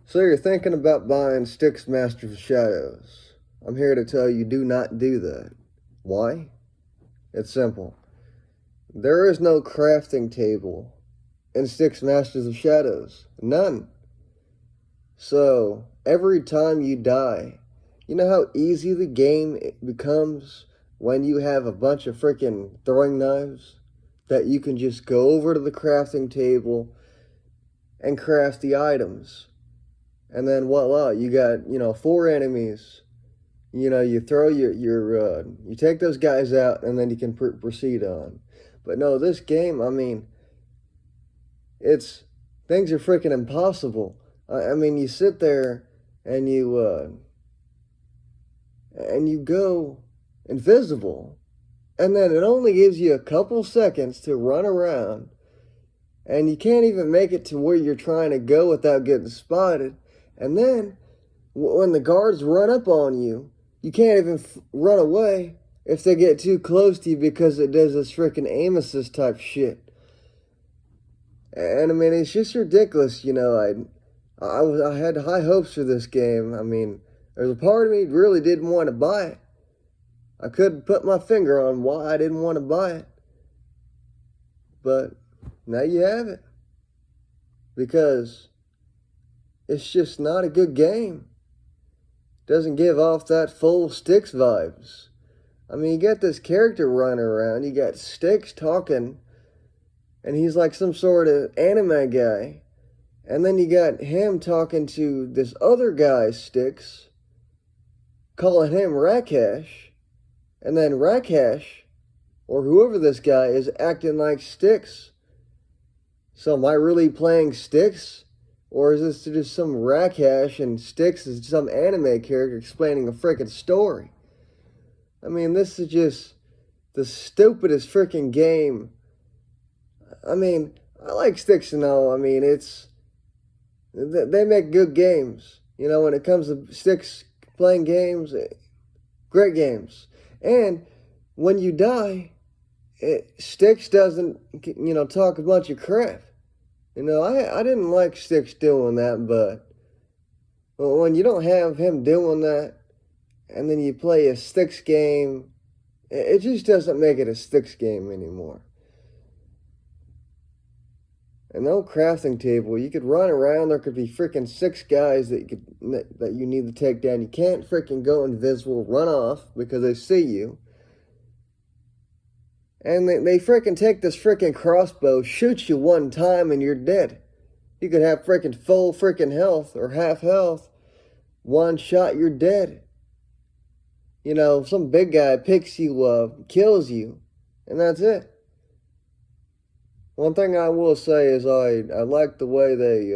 So you're thinking about buying STYX Masters of Shadows. I'm here to tell you do not do that. Why? It's simple. There is no crafting table in STYX Masters of Shadows. None. So, every time you die, you know how easy the game becomes when you have a bunch of freaking throwing knives? That you can just go over to the crafting table and craft the items. And then voila, you got, 4 enemies. You throw you take those guys out, and then you can proceed on. But no, this game, things are freaking impossible. You sit there and you go invisible, and then it only gives you a couple seconds to run around, and you can't even make it to where you're trying to go without getting spotted. And then, when the guards run up on you, you can't even run away if they get too close to you because it does this freaking aim assist type shit. And it's just ridiculous. I had high hopes for this game. There's a part of me really didn't want to buy it. I couldn't put my finger on why I didn't want to buy it. But now you have it. Because it's just not a good game. Doesn't give off that full STYX vibes. You got this character running around, you got STYX talking, and he's like some sort of anime guy. And then you got him talking to this other guy, STYX, calling him Rakash. And then Rakash, or whoever this guy is, acting like STYX. So am I really playing STYX? Or is this just some Rakash and STYX is some anime character explaining a freaking story? This is just the stupidest freaking game. I like STYX and all. They make good games. When it comes to STYX playing games, great games. And when you die, STYX doesn't, talk a bunch of crap. I didn't like STYX doing that, but when you don't have him doing that, and then you play a STYX game, it just doesn't make it a STYX game anymore. And no crafting table. You could run around, there could be freaking 6 guys that you need to take down. You can't freaking go invisible, run off because they see you. And they freaking take this freaking crossbow, shoot you one time, and you're dead. You could have freaking full freaking health or half health. One shot, you're dead. Some big guy picks you up, kills you, and that's it. One thing I will say is I like the way they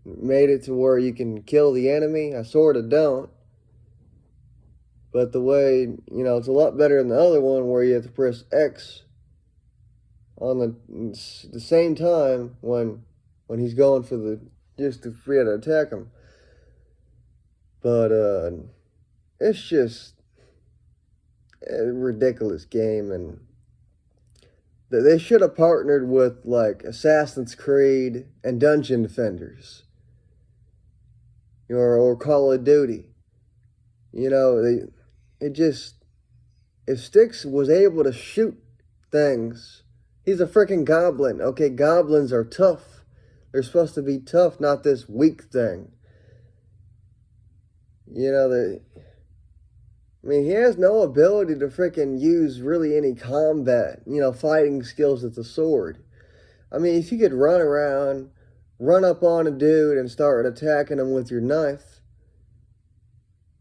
made it to where you can kill the enemy. I sort of don't. But the way, it's a lot better than the other one where you have to press X on the same time when he's going for just to free to attack him. But it's just a ridiculous game, and they should have partnered with like Assassin's Creed and Dungeon Defenders, or Call of Duty. If STYX was able to shoot things, he's a freaking goblin. Okay, goblins are tough. They're supposed to be tough, not this weak thing. He has no ability to freaking use really any combat, fighting skills with the sword. If you could run around, run up on a dude and start attacking him with your knife,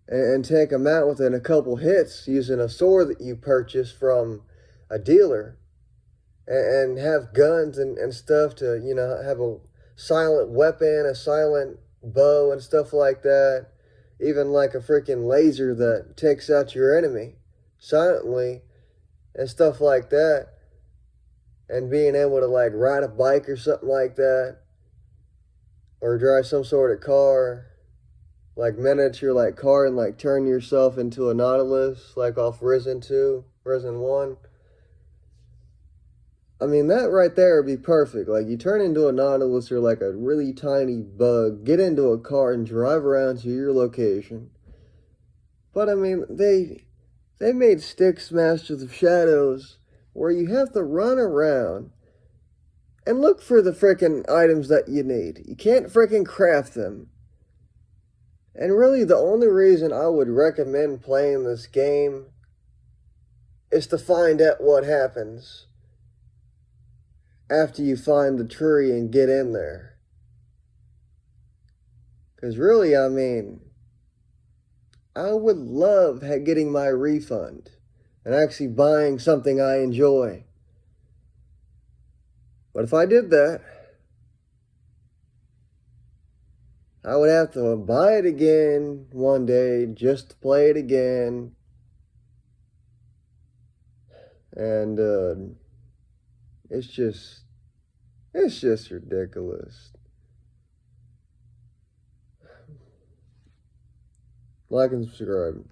and take him out within a couple hits using a sword that you purchased from a dealer, and have guns and stuff to, have a silent weapon, a silent bow and stuff like that, even like a freaking laser that takes out your enemy silently and stuff like that, and being able to like ride a bike or something like that, or drive some sort of car, like miniature like car, and like turn yourself into a Nautilus like off Risen 2, Risen 1. I mean, that right there would be perfect. Like, you turn into a nautilus or like a really tiny bug, get into a car and drive around to your location. But I mean, they made STYX Masters of Shadows where you have to run around and look for the frickin' items that you need. You can't frickin' craft them. And really, the only reason I would recommend playing this game is to find out what happens after you find the tree and get in there. Because really, I mean, I would love getting my refund and actually buying something I enjoy. But if I did that, I would have to buy it again one day just to play it again. And it's just ridiculous. Like and subscribe.